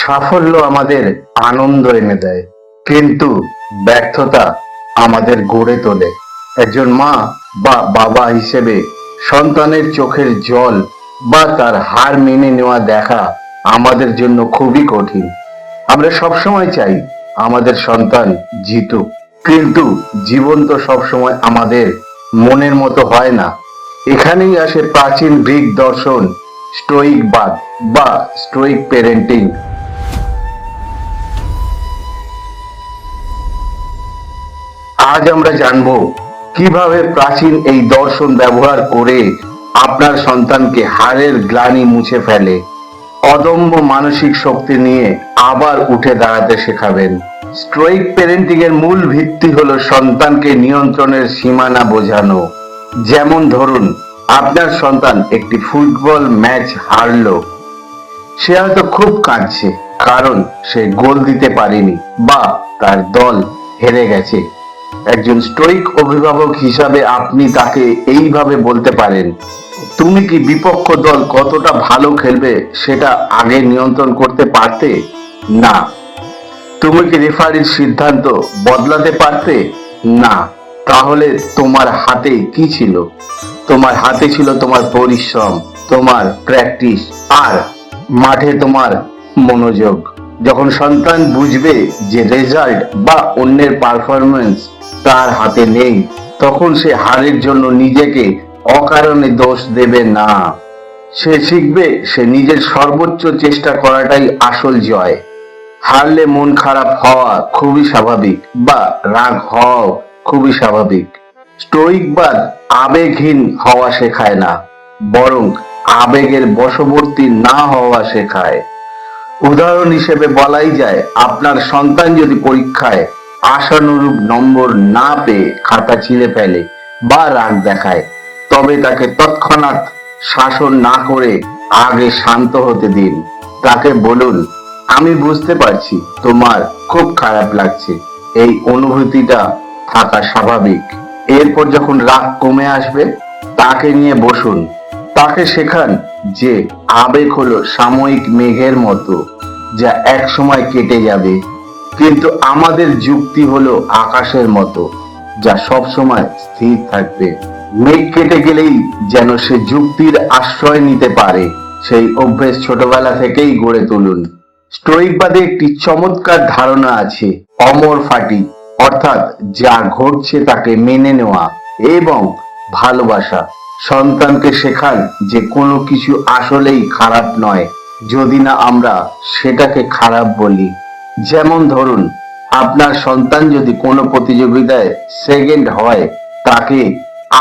সাফল্য আমাদের আনন্দ এনে দেয়, কিন্তু ব্যর্থতা আমাদের গড়ে তোলে। একজন মা বা বাবা হিসেবে সন্তানের চোখের জল বা তার হার মেনে নেওয়া দেখা আমাদের জন্য খুবই কঠিন। আমরা সবসময় চাই আমাদের সন্তান জিতুক, কিন্তু জীবন তো সবসময় আমাদের মনের মতো হয় না। এখানেই আসে প্রাচীন গ্রিক দর্শন স্টোইকবাদ বা স্টোইক প্যারেন্টিং। আজ আমরা জানব কিভাবে প্রাচীন এই দর্শন ব্যবহার করে আপনার সন্তানকে হারের গ্লানি মুছে ফেলে অদম্য মানসিক শক্তি নিয়ে আবার উঠে দাঁড়াতে শেখাবেন। স্ট্রোইক প্যারেন্টিং এর মূল ভিত্তি হলো সন্তানকে নিয়ন্ত্রণের সীমানা বোঝানো। যেমন ধরুন, আপনার সন্তান একটি ফুটবল ম্যাচ হারলো। সে হয়তো খুব কাঁদছে, কারণ সে গোল দিতে পারেনি বা তার দল হেরে গেছে। একজন স্টোইক অভিভাবক হিসাবে আপনি তাকে এইভাবে বলতে পারেন, তুমি কি বিপক্ষ দল কতটা ভালো খেলবে সেটা আগে নিয়ন্ত্রণ করতে পারতে? না। তুমি কি রেফারির সিদ্ধান্ত বদলাতে পারতে? না। তাহলে তোমার হাতে কি ছিল? তোমার হাতে ছিল তোমার পরিশ্রম, তোমার প্র্যাকটিস আর মাঠে তোমার মনোযোগ। যখন সন্তান বুঝবে যে রেজাল্ট বা অন্যের পারফরমেন্স তার হাতে নেই, তখন সে হারের জন্য নিজেকে অকারণে দোষ দেবে না। সে শিখবে সে নিজের সর্বোচ্চ চেষ্টা করাটাই আসল জয়। হারলে মন খারাপ হওয়া খুবই স্বাভাবিক বা রাগ হওয়াও খুবই স্বাভাবিক। স্টোইকবাদ আবেগহীন হওয়া শেখায় না, বরং আবেগের বশবর্তী না হওয়া শেখায়। উদাহরণ হিসেবে বলাই যায়, আপনার সন্তান যদি পরীক্ষায় আশানুরূপ নম্বর না পেয়ে খাতা ছিঁড়ে ফেলে বা রাগ দেখায়, তবে তাকে তৎক্ষণাৎ শাসন না করে আগে শান্ত হতে দিন। তাকে বলুন, আমি বুঝতে পারছি তোমার খুব খারাপ লাগছে, এই অনুভূতিটা থাকা স্বাভাবিক। এরপর যখন রাগ কমে আসবে, তাকে নিয়ে বসুন। তাকে শেখান যে আবেগ হলো সাময়িক মেঘের মতো, যা এক সময় কেটে যাবে, কিন্তু আমাদের যুক্তি হলো আকাশের মতো, যা সব সময় স্থির থাকবে। মেঘ কেটে গেলেই যেন সে যুক্তির আশ্রয় নিতে পারে, সেই অভ্যেস ছোটবেলা থেকেই গড়ে তুলুন। স্টোইকবাদে একটি চমৎকার ধারণা আছে, অমর ফাটি, অর্থাৎ যা ঘটছে তাকে মেনে নেওয়া এবং ভালোবাসা। সন্তানকে শেখান যে কোনো কিছু আসলেই খারাপ নয়, যদি না আমরা সেটাকে খারাপ বলি। যেমন ধরুন, আপনার সন্তান যদি কোনো প্রতিযোগিতায় সেকেন্ড হয়, তাকে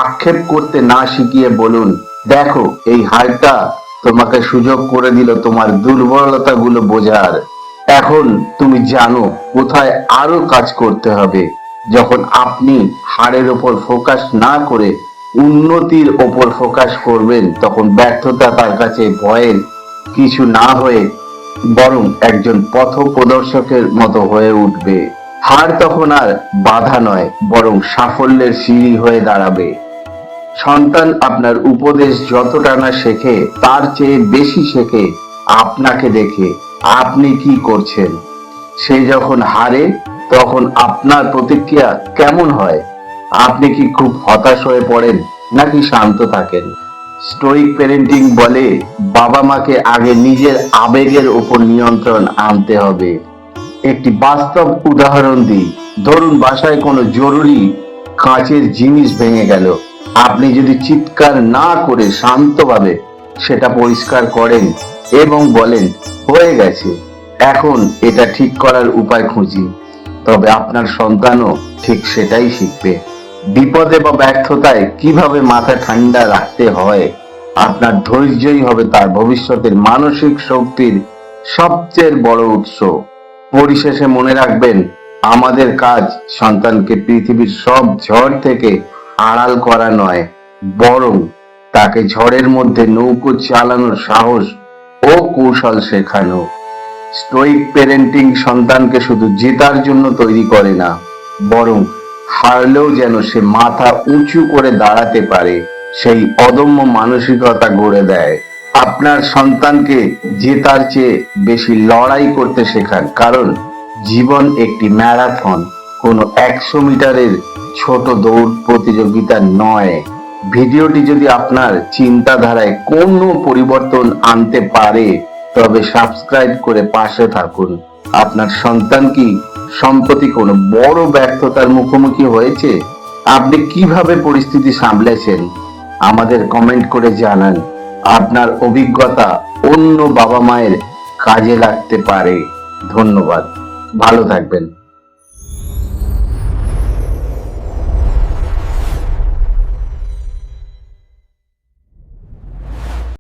আক্ষেপ করতে না শিখিয়ে বলুন, দেখো এই হারটা তোমাকে সুযোগ করে দিল তোমার দুর্বলতাগুলো বোঝার। এখন তুমি জানো কোথায় আরো কাজ করতে হবে। যখন আপনি হারের ওপর ফোকাস না করে উন্নতির ওপর ফোকাস করবেন, তখন ব্যর্থতা তার কাছে ভয়ের কিছু না হয়ে বরং একজন পথ প্রদর্শকের মতো হয়ে উঠবে। হার তখন আর বাধা নয়, বরং সাফল্যের সিঁড়ি হয়ে দাঁড়াবে। সন্তান আপনার উপদেশ যতটা না শেখে, তার চেয়ে বেশি শেখে আপনাকে দেখে আপনি কি করছেন। সে যখন হারে, তখন আপনার প্রতিক্রিয়া কেমন হয়? আপনি কি খুব হতাশ হয়ে পড়েন নাকি শান্ত থাকেন? স্টোইক প্যারেন্টিং বলে, বাবা মাকে আগে নিজের আবেগের উপর নিয়ন্ত্রণ আনতে হবে। একটি বাস্তব উদাহরণ দিই, ধরুন বাসায় কোনো জরুরি কাঁচের জিনিস ভেঙে গেল। আপনি যদি চিৎকার না করে শান্তভাবে সেটা পরিষ্কার করেন এবং বলেন, হয়ে গেছে, এখন এটা ঠিক করার উপায় খুঁজি, তবে আপনার সন্তানও ঠিক সেটাই শিখবে। বিপদে বা ব্যর্থতায় কিভাবে মাথা ঠান্ডা রাখতে হয়, আপনার ধৈর্যই হবে তার ভবিষ্যতের মানসিক শক্তির সবচেয়ে বড় উৎস। পরিশেষে মনে রাখবেন, আমাদের কাজ সন্তানকে পৃথিবীর সব ঝড় থেকে আড়াল করা নয়, বরং তাকে ঝড়ের মধ্যে নৌকো চালানোর সাহস ও কৌশল শেখানো। স্টোইক প্যারেন্টিং সন্তানকে শুধু জেতার জন্য তৈরি করে না, বরং হারলেও যেন সে মাথা উঁচু করে দাঁড়াতে পারে, সেই অদম্য মানসিকতা গড়ে দেয়। আপনার সন্তানকে জেতার চেয়ে বেশি লড়াই করতে শেখান, কারণ জীবন একটি ম্যারাথন, কোনো 100 মিটারের ছোট দৌড় প্রতিযোগিতা নয়। ভিডিওটি যদি আপনার চিন্তাধারায় কোনো পরিবর্তন আনতে পারে তবে সাবস্ক্রাইব করে পাশে থাকুন। আপনার সন্তান কি সম্প্রতি কোনো বড় ব্যর্থতার মুখোমুখি হয়েছে? আপনি কিভাবে পরিস্থিতি সামলেছেন? আমাদের কমেন্ট করে জানান। আপনার অভিজ্ঞতা অন্য বাবা মায়ের কাজে লাগতে পারে। ধন্যবাদ, ভালো থাকবেন।